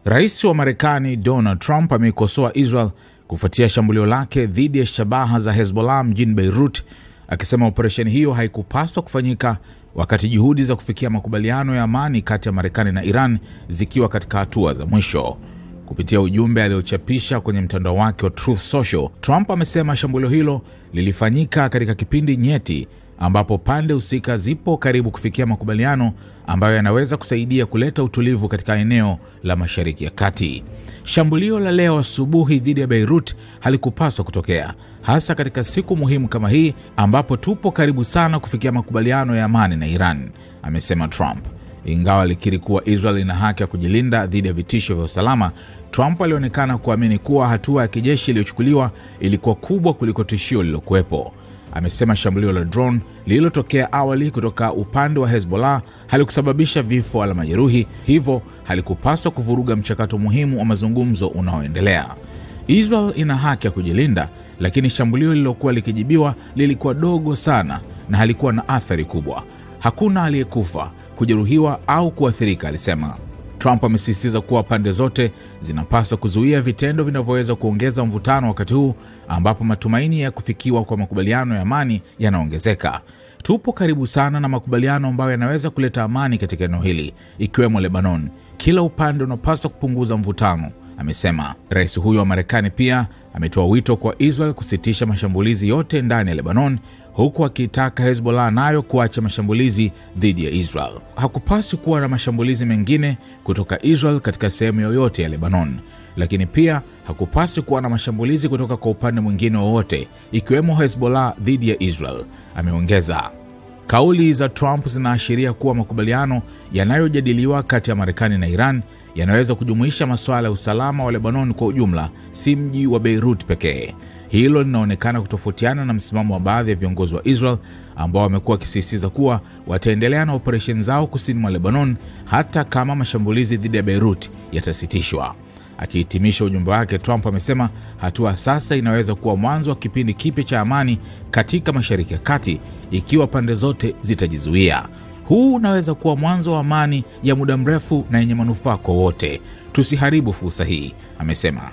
Rais wa Marekani Donald Trump ameikosoa Israel kufuatia shambulio lake dhidi ya shabaha za Hezbollah mjini Beirut, akisema operesheni hiyo haikupaswa kufanyika wakati juhudi za kufikia makubaliano ya amani kati ya Marekani na Iran zikiwa katika hatua za mwisho. Kupitia ujumbe aliochapisha kwenye mtandao wake wa Truth Social, Trump amesema shambulio hilo lilifanyika katika kipindi nyeti ambapo pande husika zipo karibu kufikia makubaliano ambayo yanaweza kusaidia kuleta utulivu katika eneo la Mashariki ya Kati. Shambulio la leo asubuhi dhidi ya Beirut halikupaswa kutokea, hasa katika siku muhimu kama hii ambapo tupo karibu sana kufikia makubaliano ya amani na Iran, amesema Trump. Ingawa alikiri kuwa Israel ina haki ya kujilinda dhidi ya vitisho vya usalama, Trump alionekana kuamini kuwa hatua ya kijeshi iliyochukuliwa ilikuwa kubwa kuliko tishio lililokuwepo. Amesema shambulio la drone lililotokea awali kutoka upande wa Hezbollah halikusababisha vifo wala majeruhi, hivyo halikupaswa kuvuruga mchakato muhimu wa mazungumzo unaoendelea. Israel ina haki ya kujilinda, lakini shambulio lililokuwa likijibiwa lilikuwa dogo sana na halikuwa na athari kubwa. Hakuna aliyekufa, kujeruhiwa au kuathirika, alisema. Trump amesisitiza kuwa pande zote zinapaswa kuzuia vitendo vinavyoweza kuongeza mvutano wakati huu ambapo matumaini ya kufikiwa kwa makubaliano ya amani yanaongezeka. Tupo karibu sana na makubaliano ambayo yanaweza kuleta amani katika eneo hili, ikiwemo Lebanon. Kila upande unapaswa kupunguza mvutano, amesema. Rais huyo wa Marekani pia ametoa wito kwa Israel kusitisha mashambulizi yote ndani ya Lebanon, huku akitaka Hezbollah nayo kuacha mashambulizi dhidi ya Israel. Hakupaswi kuwa na mashambulizi mengine kutoka Israel katika sehemu yoyote ya Lebanon, lakini pia hakupaswi kuwa na mashambulizi kutoka kwa upande mwingine wowote, ikiwemo Hezbollah dhidi ya Israel, ameongeza. Kauli za Trump zinaashiria kuwa makubaliano yanayojadiliwa kati ya Marekani na Iran yanaweza kujumuisha masuala ya usalama wa Lebanon kwa ujumla, si mji wa Beirut pekee. Hilo linaonekana kutofautiana na msimamo wa baadhi ya viongozi wa Israel ambao wamekuwa wakisisitiza kuwa wataendelea na operesheni zao kusini mwa Lebanon hata kama mashambulizi dhidi ya Beirut yatasitishwa. Akihitimisha ujumbe wake, Trump amesema hatua sasa inaweza kuwa mwanzo wa kipindi kipya cha amani katika Mashariki ya Kati ikiwa pande zote zitajizuia. Huu unaweza kuwa mwanzo wa amani ya muda mrefu na yenye manufaa kwa wote. Tusiharibu fursa hii, amesema.